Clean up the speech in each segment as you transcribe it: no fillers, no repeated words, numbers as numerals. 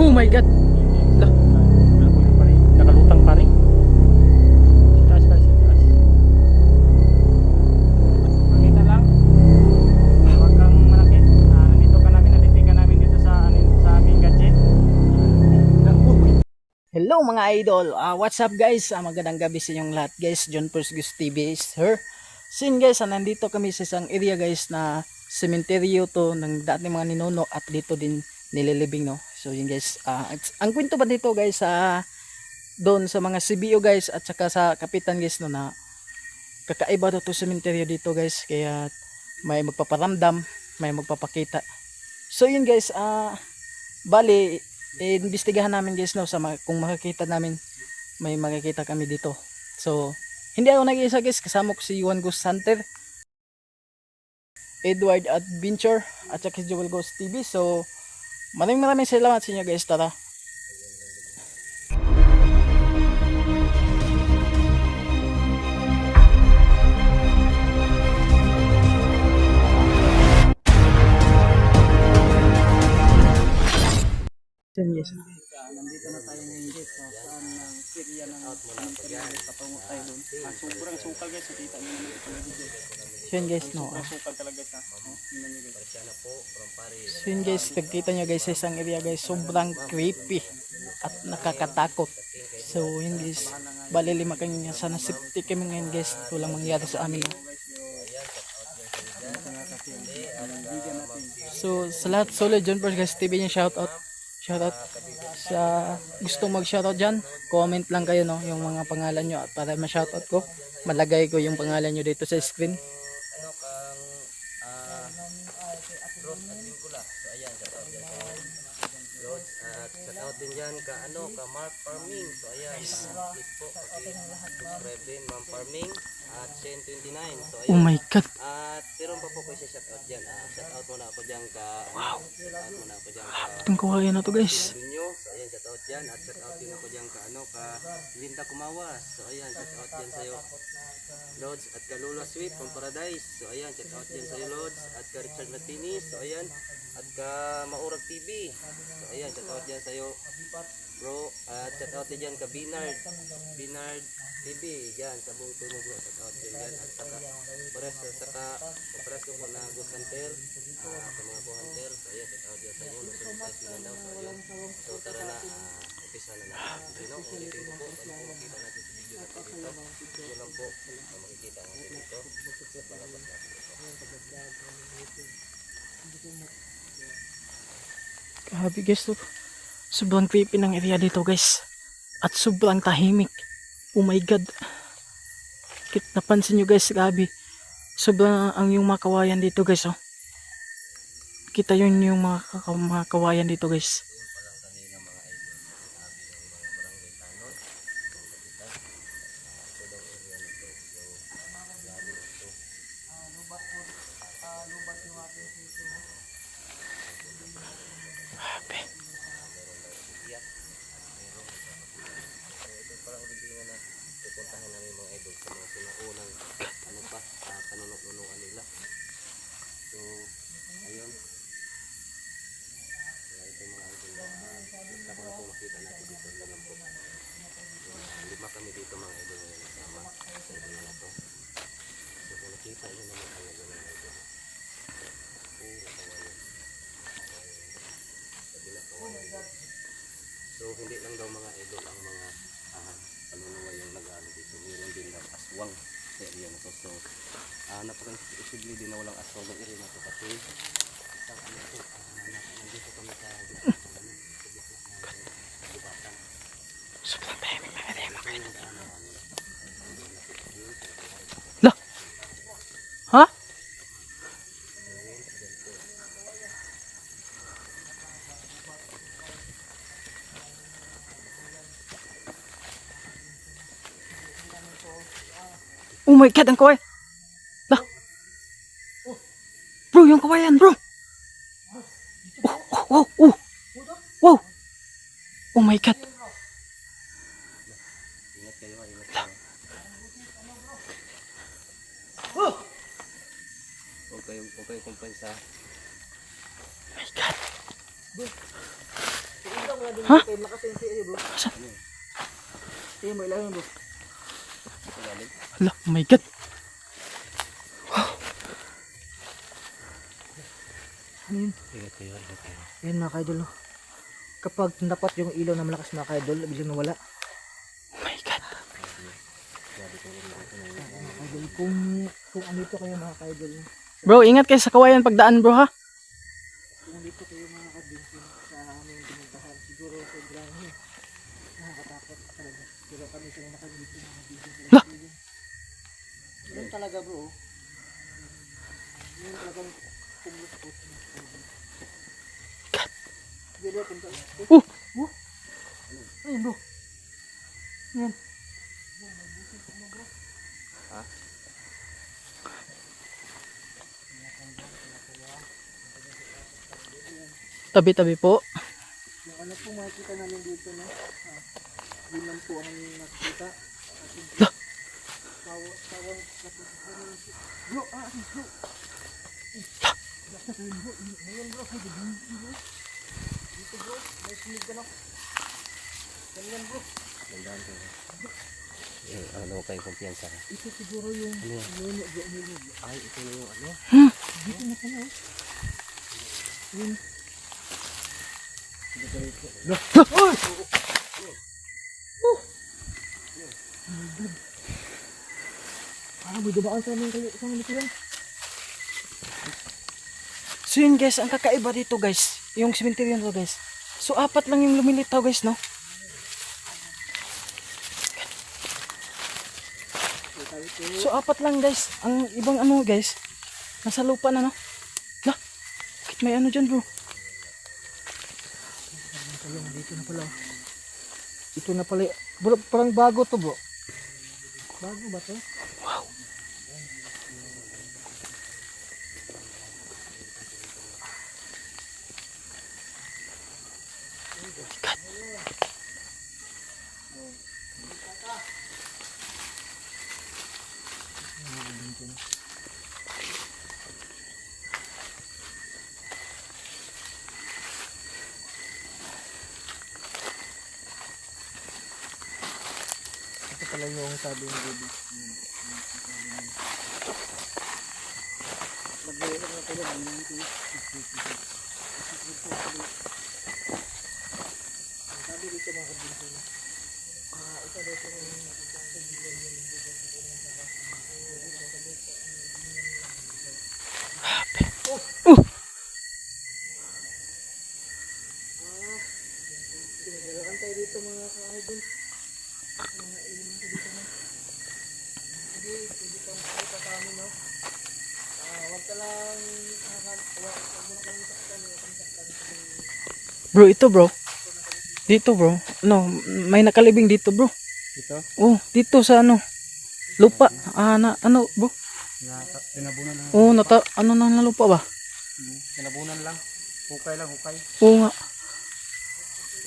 Oh my God. Lah. Nakalutang pa rin. Taas pa rin taas. Makita lang. Huwag kang malakit. Nandito ka namin, nalitikan namin dito sa aming gadget. Hello mga idol. What's up guys? Magandang gabi sa inyong lahat guys. John Persgus TV is here. So yun guys, nandito kami sa isang area guys na sementeryo to ng dating mga ninuno at dito din nililibing no. So yun guys, ang kwento ba dito guys doon sa mga CBO guys at saka sa kapitan guys no na kakaiba to sementeryo dito guys, kaya may magpaparamdam, may magpapakita. So yun guys, bali imbestigahan namin guys no sa kung makikita namin, may makikita kami dito. So hindi ako nag-iisa guys, kasama ko si Juan Ghost Hunter, Edward Adventure at saka si Joel Ghost TV. So maraming salamat sa inyo guys. Tara. Yes. Nandito na tayo ngayon guys sa saan ng area ng patungo tayo doon. Sobrang sukal guys, nakita niyo naman ito ng video. So yun guys no. Sobrang sukal talaga siya. Tingnan niyo guys. So yun guys, nagkita nyo guys sa isang area guys, sobrang creepy at nakakatakot. So yun guys, bali 5 kayo nga, sana safety kami ngayon guys, walang mangyari sa amin. So sa lahat solid John Persgus TV niya, shoutout sa gusto mag shoutout dyan, comment lang kayo no, yung mga pangalan nyo at para ma-shoutout ko, malagay ko yung pangalan nyo dito sa screen. Shoutout din dyan ka Mark Farming. So ayan, please po subscribe din Ma'am Farming at Shen 29. So ayan. Oh my God. At meron pa po ko siya shoutout dyan. Shoutout muna ako dyan ka shoutout muna ako dyan ka Itong kawayan na to guys. Dunyo. So ayan, shoutout dyan. At shoutout din ako dyan ka ka Linda Kumawas. So ayan, shoutout dyan sa'yo Lods at ka Lula Sweet from Paradise. So ayan, shoutout dyan sa'yo Lods at ka Richard Martinez. So ayan, at ka Maurag TV. So ayan, shoutout dyan sa'yo bro. At shoutout din dyan ka Binard TV. Dyan sa buong tunog bro. Shoutout din dyan. At saka pares ko po na Ghost Hunter. Sa mga po Hunter. So ayan, shoutout dyan sa'yo. Lusulitas na daw. So ayun. So tara na, umpisa na natin. Kung ulitin ko po, ano po makita natin sa video natin dito. Ito lang po ang makikita natin dito. Palabas natin ito. Grabe guys to. Sobrang creepy ng area dito guys. At sobrang tahimik. Oh my God. Napansin nyo guys, grabe. Sobrang ang yung mga kawayan dito guys oh. Kita yun yung mga kawayan dito guys. Pupuntahan namin mga idol sa mga sinaunang panununuan nila. So ayun, ito mga idol basta ko na po makita natin dito lang po. So 5 kami dito mga idol ngayon kasama sa area na to. So kung nakita nyo naman talaga mga idol, puro kawayan, kabila kawayan. So hindi lang daw mga idol ang mga panunuwa yung nag-ano dito, meron din daw aswang sa area na to. So napaka-posible din na walang aswang ng area na to kasi isang ano po, nandito kami sa Dibatan. Sobrang tahimik ng area mga kayo. Lah! Ha? Oh my God, ang kawayan. Lah. Bro, yung kawayan, bro. Oh. Wow. Oh my God. Ingat kayo, ingat kayo. Huwag kayo kumpansa. Oh my God. Ha? Saan? Hala, oh my God. Yan mga kaidol. Kapag napat yung ilaw na malakas mga kaidol, biglang nawala. Oh my God. Kaidol, kung andito kayo mga kaidol, Bro, ingat kayo sa kawayan pagdaan bro ha. kung andito kayo mga kaidol sa aming pinuntahan, siguro sobrang nakakatakot talaga. Pero kami sila nakadito mga kaidol. Lah! Yan talaga bro. Yan talagang pumuspot. Video punta. Ayun bro. Yan. Tabi-tabi po. Yung ano po makikita namin dito no. Yun lang po ang nakikita. Lah! Tawang bro, bro. Basta kayo bro. Ngayon bro, dito bro, may sinig ka no. Ganyan bro. Ano kayo kumpiyansa ka? Ito siguro yung nuno bro. Ay, ito na yung ano? Dito na pala oh. Yun. Parang may dumaan sa aming likuran. So yun guys, ang kakaiba dito guys, yung cemetery na to guys. So apat lang yung lumilitaw guys no. So apat lang guys, ang ibang ano guys, nasa lupa na no. Lah, bakit may ano dyan bro? Dito na pala. Ito na pala. Bro, parang bago to bro. Bago ba to? Wow. God. Ito pala yung sabi ng baby. Sabi dito mga kabinsin. Ito daw po yung pinaglalaan tayo dito mga ka-idol. Mga ilim sa dito na. Sige, pwede kang makita sa amin no. Huwag ka lang huwag mo na kami saktan. Huwag kami saktan. Bro, ito bro. Dito bro. No, may nakalibing dito bro. Ito, Oh, dito sa ano. Lupa. Ano bro? tinabunan lang. Oh, ano na lupa ba? Tinabunan lang. Hukay lang, hukay. Oo nga.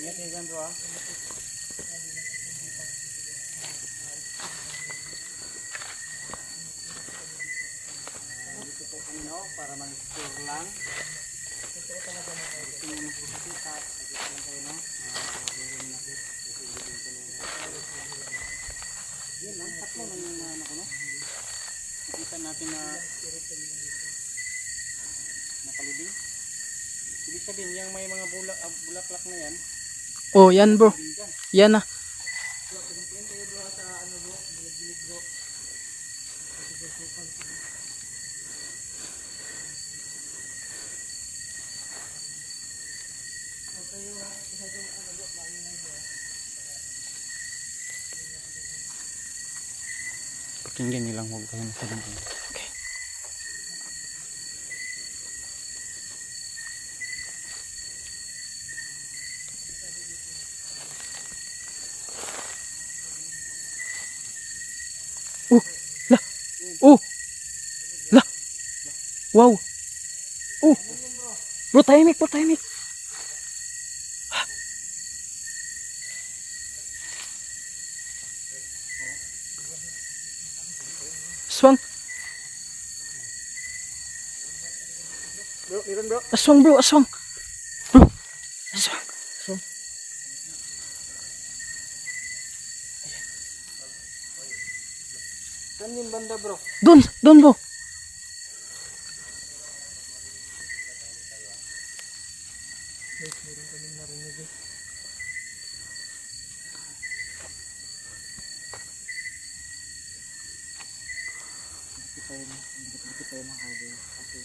Ingat kayo dyan bro ah. Dito po kami no, para mag-explore lang. Gusto nyo mag-visita, mag-visita lang kayo no. Yan lang, tatlo lang yung ano ko no. Nakita natin na nakalibing. Ibig sabihin, yung may mga bulaklak na yan, Oh, yan bro. Yan na. pakinggan nilang huwag kayo nakalibing. Okay. La. La. Wow. Bro, tahimik po, tahimik. Aswang. Bro, meron bro. Aswang bro, aswang. Bro. Aswang. Saan yung banda bro? Doon bro. Guys, meron kaming narinig eh. Hindi tayo makagawa kasi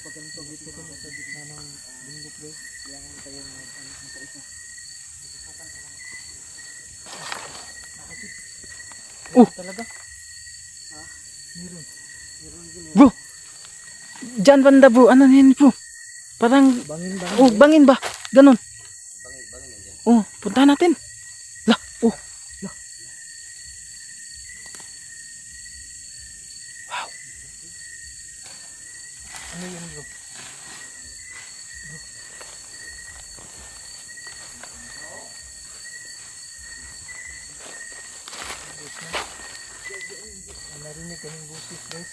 pag ganito dito kami sa gitna ng bundok guys, kailangan tayo mag isa. Talaga? Bro. Diyan banda bro. Ano yan bro? Parang Bangin. bangin ba? Ganon. Bangin yan dyan. Oh, punta natin. Lah, oh. Ano yun bro? Narinig kaming boses guys.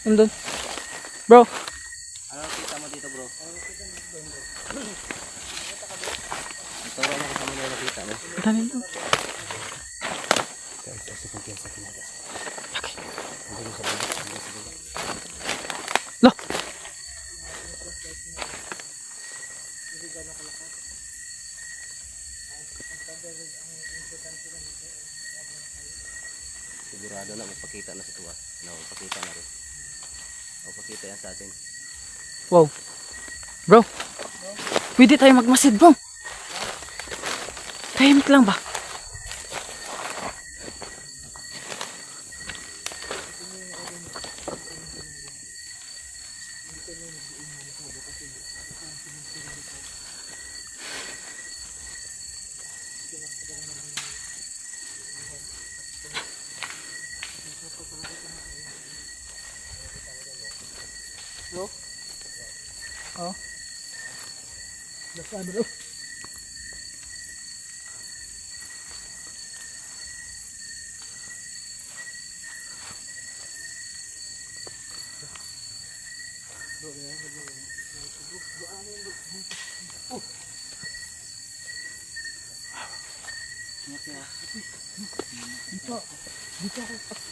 Andun. Bro. Ano kita mo dito bro? Turo mo kung saan mo nakita mo. Punta nito. Lah. Sigurado na magpakita na sa tuwa. Magpakita na rin. Magpakita yan sa atin. Wow. Bro. Pwede tayo magmasid bro. Tahimik lang ba? Bro? Oh? Basta bro.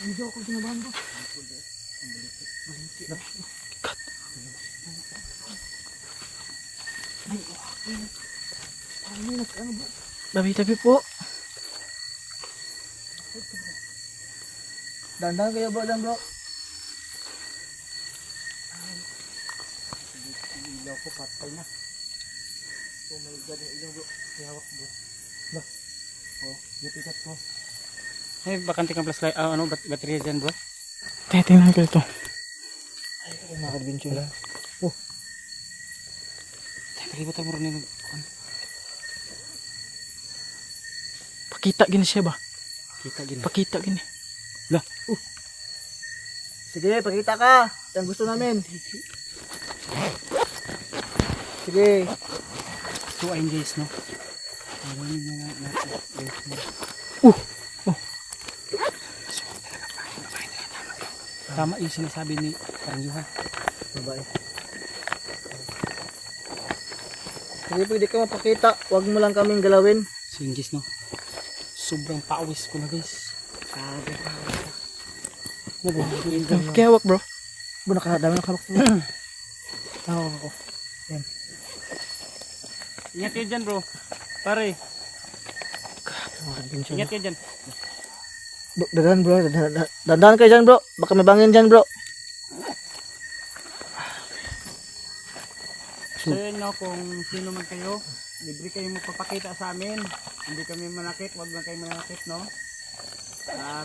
Dito ako ginabahan bro. Tabi-tabi po. Dandan kayo bro, bro. Ilaw ko patay na. Oh my god, yung ilaw bro. Hawak bro. Lah. Oh, yung pikat ko. Eh, bakante kang flashlight, baterya dyan bro. Tingnan ko ito. Ay, mga adventure lang. Kalibat mo rin yung... Pakita gini siya ba? Kita gini. Pakita gini. Sige, pakita ka. Yan gusto namin. Sige. Tuwain guys, no? Tuwain na natin guys, no? Tama yung sinasabi ni Parang Johan. Babae. Sige, pwede ka mapakita. Huwag mo lang kaming galawin. So yun guys, no? Sobrang pawis ko na guys. Sabi ka. Kaya hawak bro. Bro, nakadami na kalak. Tawag ako. Ingat kayo dyan bro. Pare, Mga adventure. ingat kayo dyan. Dadan bro. Dandan kayo dyan bro. Baka may bangin dyan bro. So yun no, kung sino man kayo, libre kayo magpapakita sa amin. Hindi kami manakit, wag lang kayo manakit, no?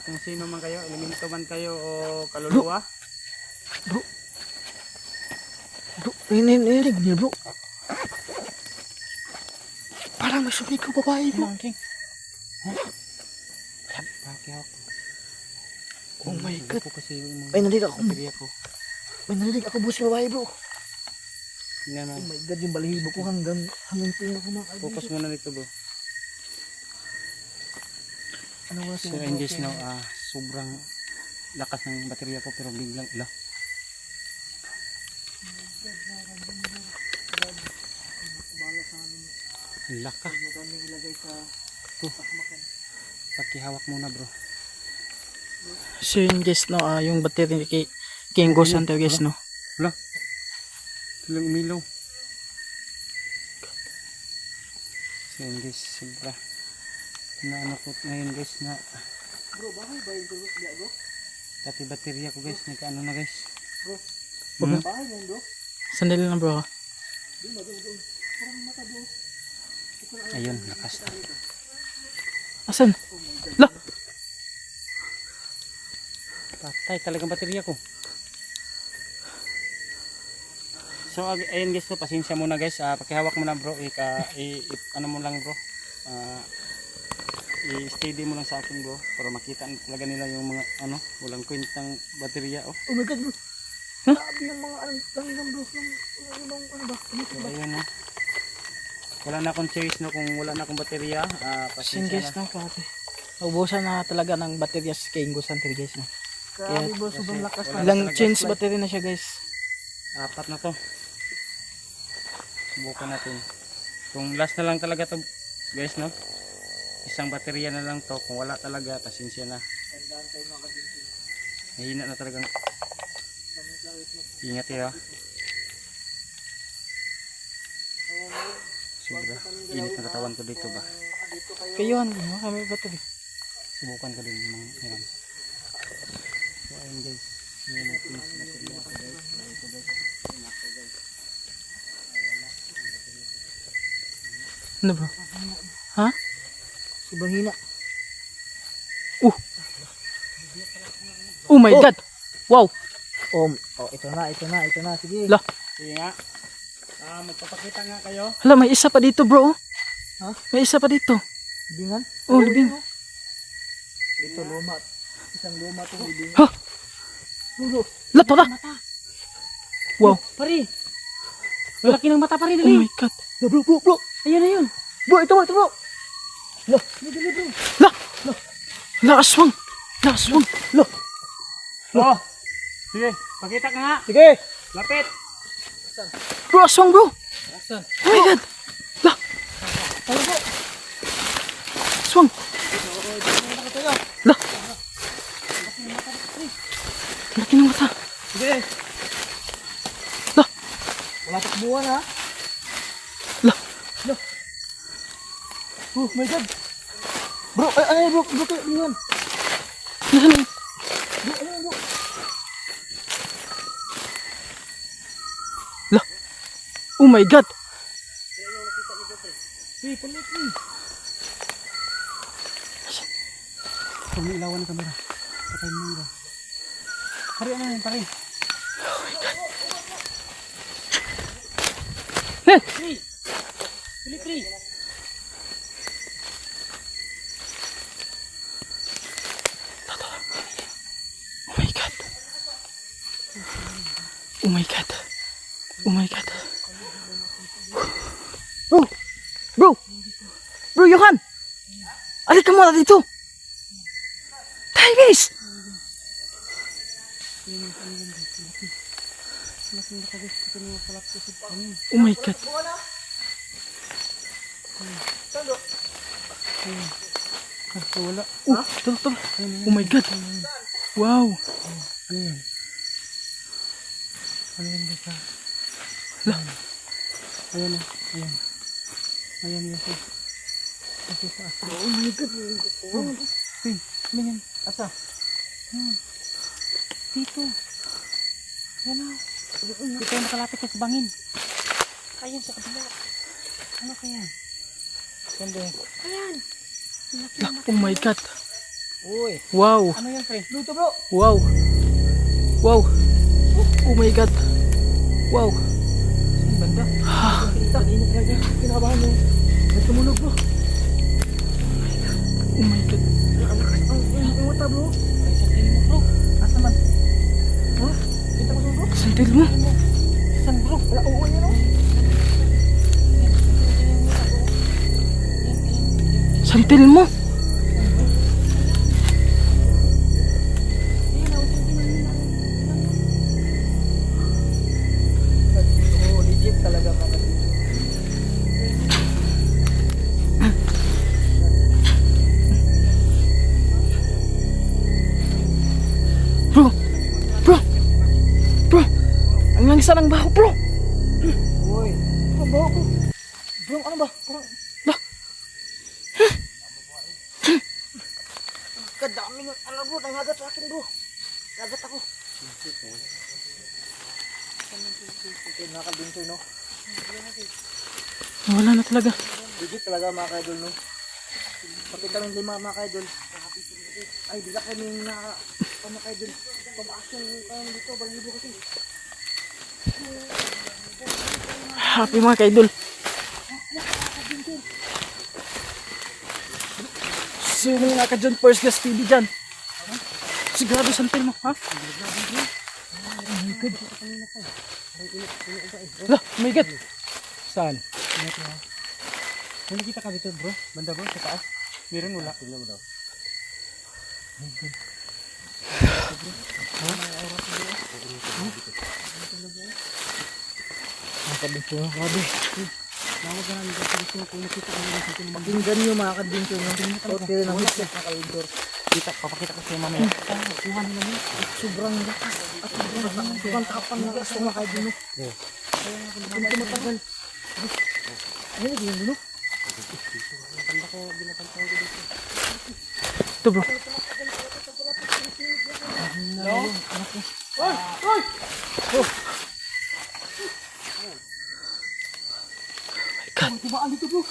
Kung sino man kayo, elemento man kayo o kaluluwa. Bro, ninilig niya bro. Parang may sumigaw babae bro. King. Bakit ako? Oh my god. Ako kasi yung May narinig ako. baterya ko. May narinig ako bro si babae bro. Tingnan mo. Oh my god, yung balahibo ko hanggang tingin ko mga Focus muna dito bro. Ano nga So yun guys, no, sobrang lakas ng baterya ko pero biglang, Laka. Madaming ilagay sa pakmakan. Pakihawak muna bro. So yun guys no, yung battery ni King Ghost Hunter guys no. Wala. Tulang umilaw. So yun guys, sobra. Na ano ko ngayon guys na Bro, bahay ba yung tulog niya, bro? pati baterya ko guys, nagkaano na guys. Okay. Bahay yan, bro. Sandali lang bro. Di na, bro. Parang mata, bro. Ayun, lakas na. Asan? La! Patay talagang baterya ko. So ayun guys, so, pasensya muna guys. Pakihawak mo na bro, ano mo lang bro. I-steady mo lang sa akin bro para makita talaga nila yung mga ano, walang kwentang baterya oh. Oh my God, bro. Sabi yung mga lang, bro. Yung ano ba? So ayun oh. Wala na akong choice no kung wala na akong baterya. Asan Pasensya guys na. no, pati. Ubusan na talaga ng baterya sa King Ghost Hunter guys no. Grabe, bro. Sobrang lakas wala na. Ilang talaga change slide. battery na siya guys. 4 na to. Subukan natin. Kung last na lang talaga to guys no. Isang baterya na lang to. Kung wala talaga, pasensya na. Mahina na talagang. Ingat ya. Sobra. Init na katawan ko dito ba. Kayo ano kami battery. Subukan ko din mga yan. So ayun guys. Ngayon natin sa baterya ko guys. Ito guys. Inako guys. Ano bro? Ha? Sobrang hina. Oh my god. Wow. Ito na. Sige. La. Sige nga. Magpapakita nga kayo. Hala, may isa pa dito bro. Ha? May isa pa dito. Bingan? Oh, libing. Ito, luma. Isang luma to, libing. Ha? Bro, La, tara. Wow. Pare. Malaki ng mata pare Oh my god. bro. Ayun na yun. Bro, ito, bro. Lo, dali, bro. La. La, aswang. La, aswang. La. Oh. Sige, pakita ka nga. Sige. Lapit. Bro, aswang bro. Asan? Oh my god. La. Ano, bro? Aswang. La. Laki ng mata. Sige. La. Wala takbuhan, ha? La. Oh my God. Bro, ay, bro, yun. Yan. Bro, ayun, bro. La. Oh my god. Hey, palit, hey. Kumilawan ng kamera. Patay mo nga. Pare, ano yun, pare? Hey. Pili. Oh my god. Oh my god. Oh my god. Bro, Johan. Alik ka muna dito. Tayo guys. Oh my god. Wala. Oh, tol. Oh my god. Wow. Ano yan? Ano yan guys ha? La. Ayan na. Ayan. Ayan guys ha. Ito sa asa. Oh my God. Hey, ano yan? Asa? Dito. Yan na. Dito tayo makalapit sa bangin. Ayan sa kabila. Ano kaya? Saan ba yan? Ayan. La. Oh my god. Uy. Wow. Ano yan pre? Dito, bro. Wow. Wow. Oh my god. Wow. Saan banda? Kanina talaga. Kinabahan mo. May tumunog, bro. Oh my god. Ang mata, bro. Ay, santin mo bro. Asa man? Ha? Kita mo, bro? Santil mo. Saan bro? Wala, oo, yan, oh. Santil mo. Oh, legit talaga mga kapatid. Saan ang baho, bro? Uy. Ang baho ko. Bro, ano ba? Parang, lah. Kadaming, ano bro, nangagat sa akin bro. Nagat ako. Okay, nakakadinto, no? Wala na talaga. Digit talaga mga ka-idol, no? Pati kami 5 mga ka-idol. Ay, bila kami na mga ka-idol. Pamasong kami dito, balibo kasi. Happy mga ka-idol. Sino yung naka dyan? First Gas TV dyan. Sigurado santil mo, ha? Lah, oh my God. Saan? May nakita ka dito bro? Banda bro, sa taas? Meron wala? Tingnan mo daw. Nakadinto na, grabe. Nawag na namin kasi gusto kung nakita ka nila sa atin. Pakinggan nyo mga kadinto nyo. Okay na hit na kalindor. Kita, papakita ko sa'yo mamaya. Kuha nila nyo. Sobrang lakas. At sobrang tapan ng gusto mga kadin nyo. Kung tumatagal. Ayun, hindi yun, no? Ito bro. No? Oy! Oy! Oh! My God. Tumaan dito bro.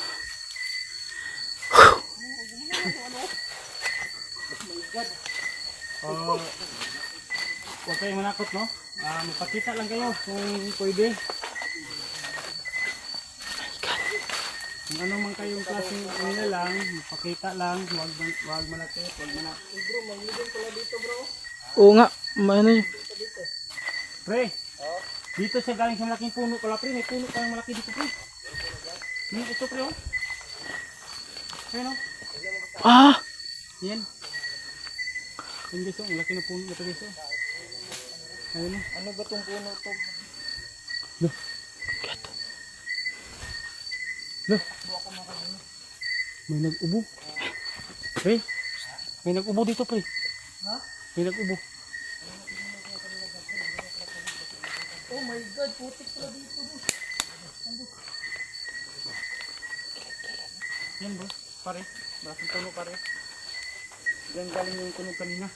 Huwag kayong manakot, no? Magpakita lang kayo kung pwede. Kung ano man kayong klaseng nila lang, magpakita lang, huwag manakit, huwag manakit. Bro, mag-living pala dito bro. Oo nga. Ano yun? Pre, dito siya galing sa malaking puno pala pre, may puno pa malaki dito pre. Ito pre, oh. Ayun, oh. Ah! Yan. Yan guys, oh. Ang laki na puno ito guys, oh. Ayun, oh. Ano ba tong puno to? Loh. May nag-ubo. Pre, may nag-ubo dito pre. Ha? May nag-ubo. Oh my God, putik pala dito bro. Yan bro, pare. Malaking puno pare. Diyan galing yung tunog kanina.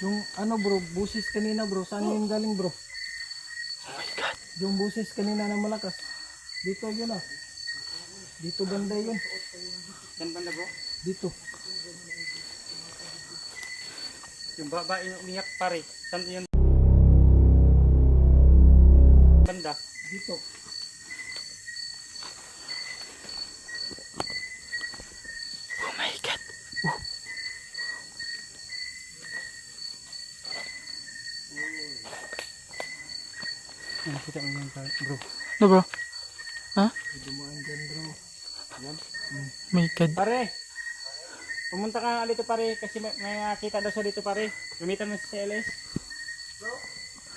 Yung ano bro, busis kanina bro, saan yun galing bro? Oh my God. Yung busis kanina na malakas. Dito yun ah. Dito banda yun. Yan banda bro. Dito. Yung babae yung umiyak pare. Saan yun? Banda. Dito. Oh my God. Nakita mo yan bro. Ano bro? Ha? Dumaan dyan bro. Yan. My God. Pare, pumunta ka nga dito pare kasi may nakita daw siya dito pare. Gamitan mo si CLS. Bro?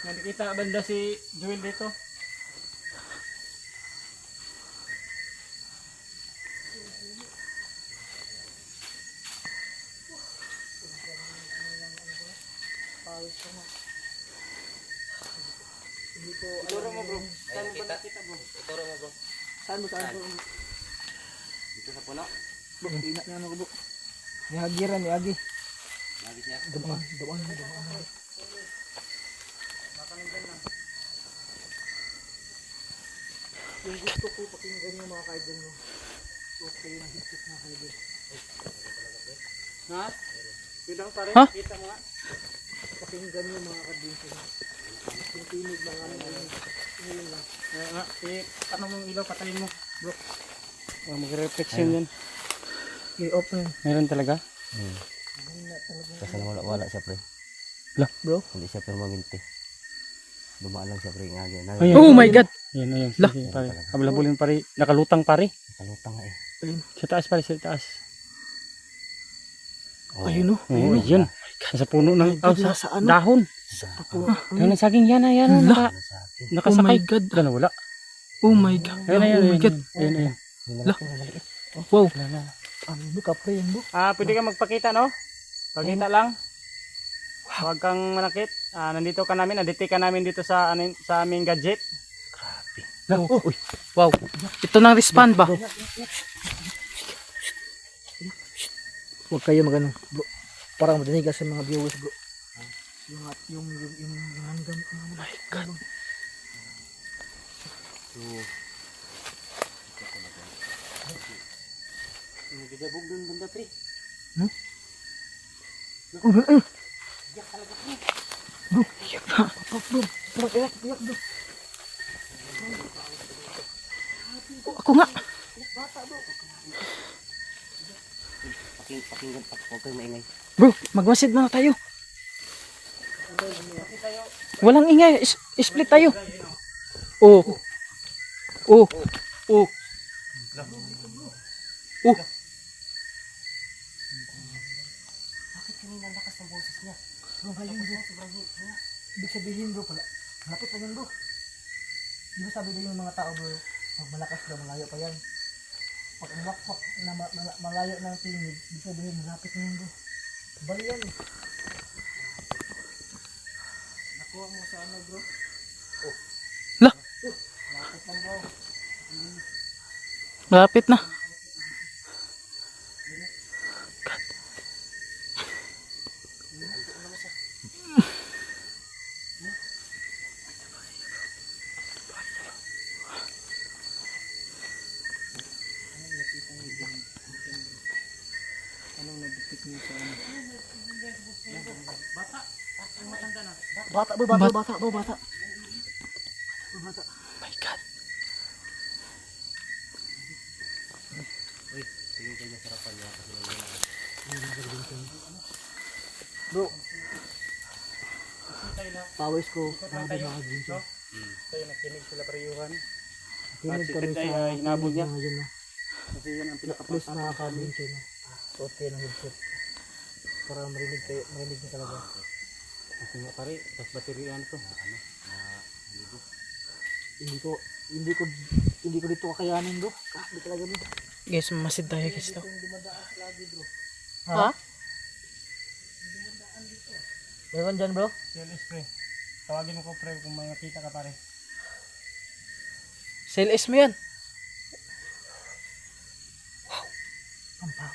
May nakita banda si Joel dito. Ituro mo bro. Saan mo ba nakita bro? Ituro mo bro. Saan mo? Saan mo? Dito sa puno. Bro, ina niya ano ko bro. Nihagiran, niagi. Lagi siya. Dabang. Yung gusto ko pakinggan yung mga kaidol mo. Okay na higit na kaidol. Ha? Yun lang pare. Ha? Kita mo nga. Pakinggan yung mga kaidol mo. Yung tinig lang ano yun. Yun lang. Nga, ano mong ilaw patayin mo bro. Mag-reflection yan. Okay, open. Meron talaga? Kasi wala siya pre. Lah, bro. Hindi siya permanente. Dumaan lang siya pre nga ganyan. Ayun. Oh my God. Yan, ayan. Lah. Sige pare. Abulabulin pare. Nakalutang pare. Kalutang nga eh. Sa taas pare, sa taas. Ayun oh. Oo, yan. Sa puno ng God, sa nasa ano? dahon. Yan ang saging yan, yan. Lah. Sa akin. Oh my Nakasakay. God. Wala. Oh my God. Ayun, ayun, Oh my ayun, God. ayun, ayun. Wow. Ano ba kapre yan bro? Pwede ka magpakita, no? Pakita lang. Huwag kang manakit. Nandito ka namin, na-detect ka namin dito sa sa aming gadget. Oh. Wow. Ito nang respond ba? Huwag kayo magano bro. Parang madinig ka sa mga viewers bro. Yung hanggang My God. Nagdabog dun banda pre. Ako nga. Pakinggan pa. Huwag kayong maingay. Bro, magmasid muna tayo. Walang ingay. Split tayo. Oh. Oh. Oh. Oh. ibig sabihin bro pala. Malapit pa yan bro. Di ba sabi din yung mga tao bro, pag malakas daw malayo pa yan. Pag ang wakpak na malayo ng tinig, ibig sabihin malapit na yan bro. Bali yan eh. Nakuha mo sa ano bro? La. Malapit lang bro. Malapit na. Bata bro, bata. My God. Bro. Pawis ko, grabe mga ginto. Tayo nakinig sila parehuhan. Kinig kami Ay, sa hinabol niya. ngayon na. Kasi yan ang Please pinaka-plus nakaka-ginto na. Suot kayo ng headset. Para marinig na talaga. Kasi nga pare, tas baterya to. Hindi ko dito kakayanin bro. Hindi talaga bro. Guys, masid tayo guys to. Ha? Meron dyan bro? CLS pre. Tawagin mo ko pre kung may makita ka pare. CLS mo yan.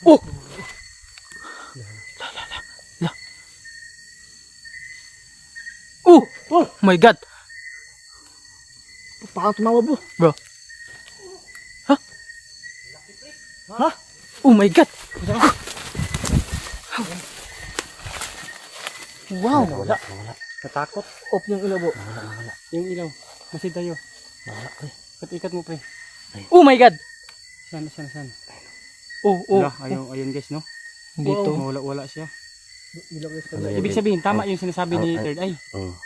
Oh! La. Oh! Oh my God. Parang tumawa bro. Bro. Ha? Ha? Oh my God. Wow. Wala. Natakot. Off yung ilaw bro. Yung ilaw. Masid tayo. Wala pre. Ikat mo pre. Oh my God. San. Oh, oh. Ayun guys no. Dito. Wala siya. Ilaw guys. Ano yan, Ibig eh? sabihin tama yung sinasabi ni Ang- Third Eye.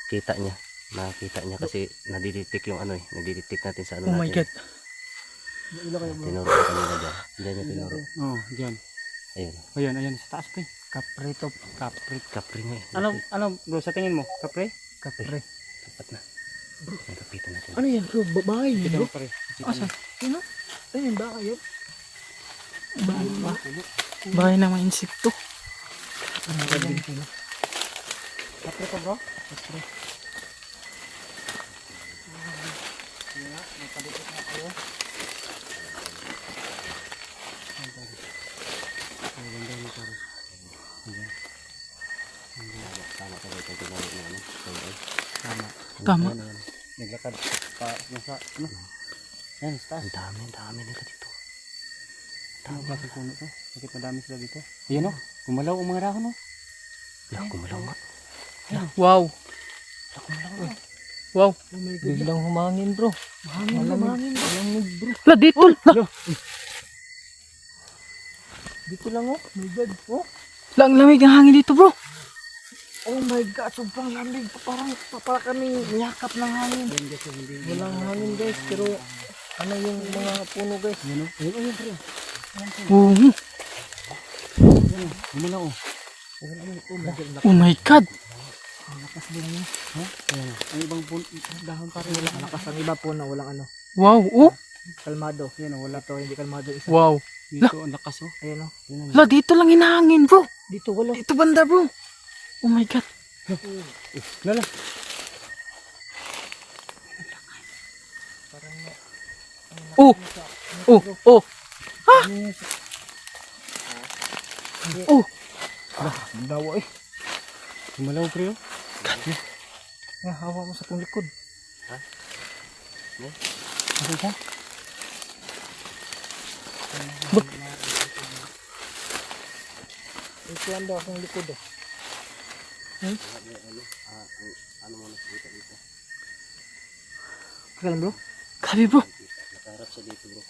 Kita niya. Nakita niya kasi nadidetect yung ano eh. Nadidetect natin sa ano Oh my God. natin. Yung ilaw kayo bro. Tinuro ko kanina dyan. Diyan niya tinuro. Oh, diyan. Ayun. Ayun sa taas pre. Kaprito. Kapre nga eh. Ano bro sa tingin mo? Kapre? Kapre. Sapat na. Nakapitan natin. Ano yan bro? Bahay yun Ito bro. pare. Asa? Ano? Ano yung baka yun? Bahay ng mga insekto. Kapre ko bro. Tama ka dito. Tinuro niya ano. Tama. Ayan. Naglakad pa nasa ano? Ayan sa taas. Ang dami nila dito. Ano klaseng puno to? Bakit madami sila dito? Ayan o. Gumalaw ang mga dahon o. Wala, gumalaw nga. Wow. Wow. Oh my God. Biglang humangin bro. Malamig bro. La dito. La. Dito lang oh. My God. Oh. La, ang lamig ng hangin dito bro. Oh my God. Sobrang lamig. Parang kaming niyakap ng hangin. Walang hangin guys. Pero ano yung mga puno guys. Ayan o. Ayun pre. Oh, Gumalaw o. oh my God. Ayan o. Ang ibang dahon pare wala. Malakas ang iba po na walang ano. Wow, oh. Kalmado. Yan o, wala. Ito, hindi kalmado isa. Wow. Dito, ang lakas oh. Ayan o. La, dito lang hinahangin, bro. Dito, wala. Dito banda, bro. Oh my God. Lala. Oh. Oh, oh. Oh. Ang dawa eh. Gumalaw pre oh. Hawa mo sa kong likod. Ano ka? Ito ang daw akong likod eh. Ano mo nakikita dito? Kaya bro? Grabe, bro. Nakaharap siya dito bro.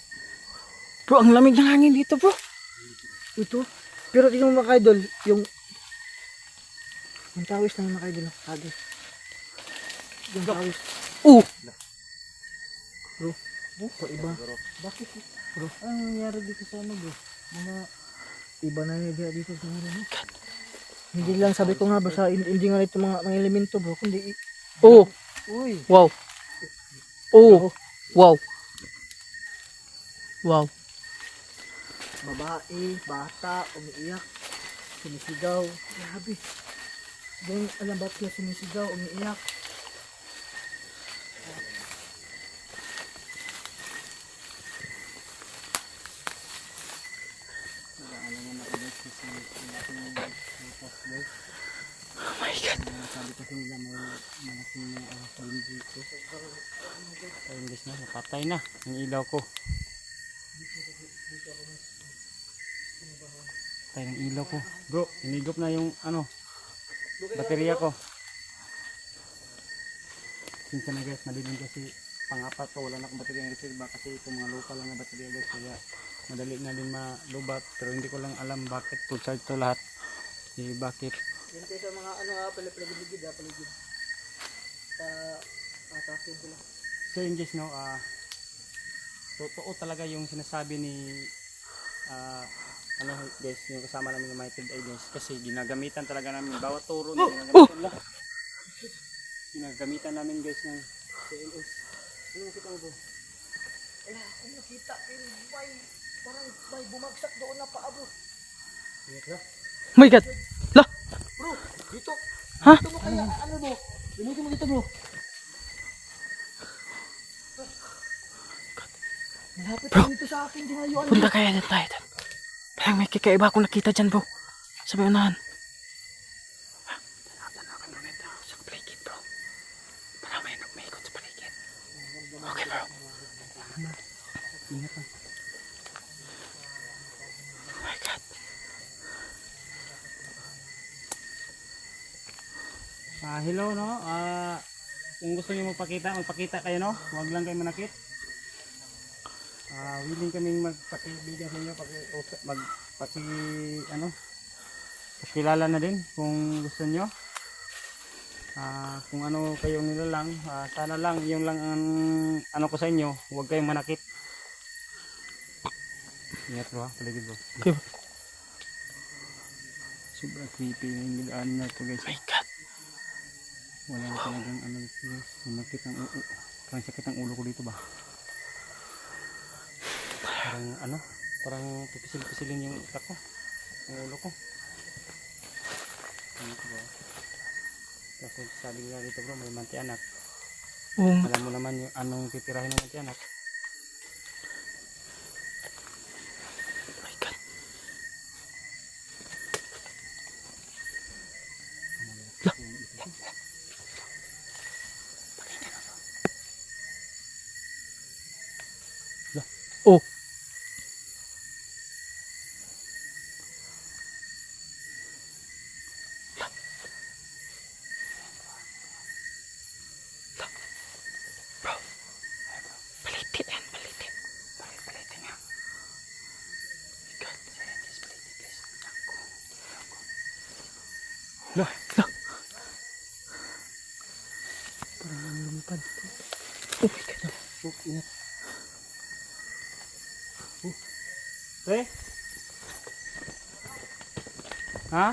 Bro, ang lamig ng hangin dito, bro. Ito. Pero tingnan mo mga idol, yung tawis na yung mga idol. Tawis. Yung tawis. Oh. Bro, iba. Bakit? Bro, anong nangyari dito sa ano bro? Mga iba na niya dito sa ano no? Hindi lang sabi ko nga bro, hindi nga ito mga elemento bro, kundi Oh. uy. Wow. Oh. Wow. Wow. Babae, bata, umiiyak, sumisigaw. Grabe. Yung alam ba't kaya sumisigaw, umiiyak? Oh my God. Sabi kasi nila may malaking paling dito. Ay, imbes na, napatay na ang ilaw ko. Patay ng ilaw ko. Bro, inigop na yung ano, baterya ko. Sinsa na guys, madilim kasi pang-apat ko, wala na akong baterya ng reserva kasi itong mga local lang na baterya guys. Kaya madali na din malubat, pero hindi ko lang alam bakit full charge to lahat. Bakit? Yan kayo sa mga ano paligid paligid. Atake sila. So yun guys no, totoo talaga yung sinasabi ni ano guys, yung kasama namin ng Mighted Eye guys, kasi ginagamitan talaga namin bawat turo na ginagamitan namin guys ng CLS. Ano nakita mo bro? Wala akong nakita pero parang may bumagsak doon na paa bro. Oh my God. La. Bro, dito. Ha? Dito mo kaya ano bro? Dito mo dito bro. Malapit Bro. dito sa akin dinayuan. Punta kaya dyan tayo. Parang may kakaiba akong nakita dyan, bro. Sa may unahan. Tanaw ka muna ito sa paligid, bro. Parang may ikot sa paligid. Okay, bro. Ingat lang. Oh my God. Hello no, kung gusto niyo magpakita kayo no, huwag lang kayo manakit. Willing kaming magpakibigyan sa inyo, pakilala na din kung gusto niyo. Kung ano kayo nilalang, sana lang yun lang ang ano ko sa inyo, huwag kayong manakit. Ingat bro ha, paligid bro. Okay, bro. Sobrang creepy yung ano na to guys. Oh my God. Wala na talagang ano guys, sumakit ang ulo. Parang sakit ang ulo ko dito ba? Parang ano, parang pipisil-pisilin yung utak ko, yung ulo ko. Ano ko ba? Kasi sabi nga dito bro, may manti-anak. Alam mo naman yung anong titirahin ng manti-anak. Oh my God. Oh. Bro. Palitin yan, palitin. Palitin nga. God, just palitin guys. Ako. Lah, Parang lumipad. Oh my God. ingat. Pre? Ha?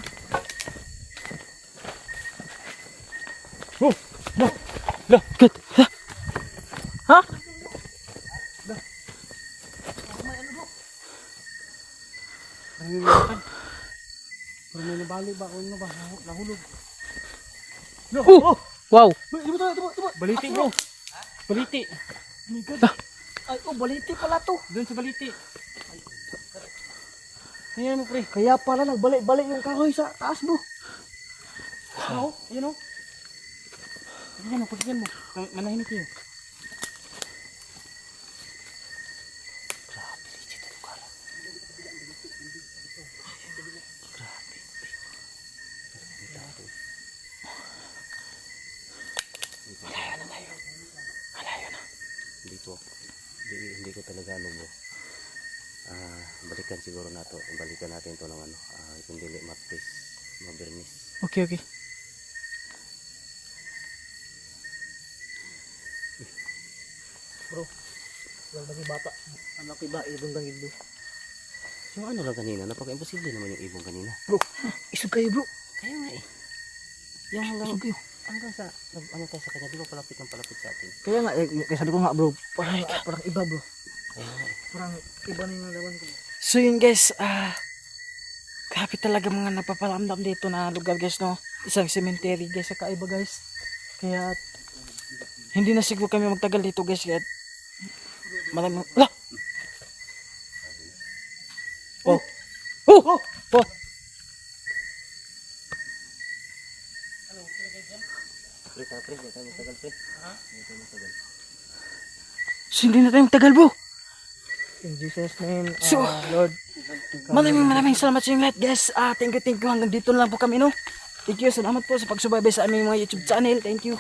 La, God. La. Ha? ba? O ano ba? Nahulog. Oh! Wow! Baliti bro. Baliti. Ay, oh, baliti pala to. Doon sa baliti. Ayan mo pre. Kaya pala nagbalik-balik yung kahoy sa taas bro. Ano? Ayan o. Pakinggan mo. Manahinig kayo. Dito. Hindi ko talaga ano bro. Balikan siguro nato. Balikan natin to ng ano. Kung dili Martes, Mabernis. Okay, okay. Yung lagi bata. Anak iba, ibang gangid bro. Yung ano lang kanina, napaka-imposible naman yung ibong kanina. Bro, isog kayo bro. Kaya nga eh. Yung Isog kayo. hanggang sa, ano tayo sa kanya, di ba palapit ng palapit sa atin? Kaya nga, kaya sabi ko nga bro, parang iba bro. Kaya nga eh. Parang iba na yung laban ko. So yun guys, grabe talaga mga napapalamdam dito na lugar guys, no? Isang cemetery guys, sa kaiba guys. Kaya hindi na siguro kami magtagal dito guys, kaya maraming... Ala! Oh! Oh! Oh! Oh! Pre, hindi tayo magtagal pre. Hindi tayo magtagal. So hindi na tayo magtagal bro. In Jesus name, So, Lord. Maraming salamat sa inyong lahat guys. Thank you. Hanggang dito na lang po kami, no? Thank you. Salamat po sa pagsubaybay sa aming mga YouTube channel. Thank you.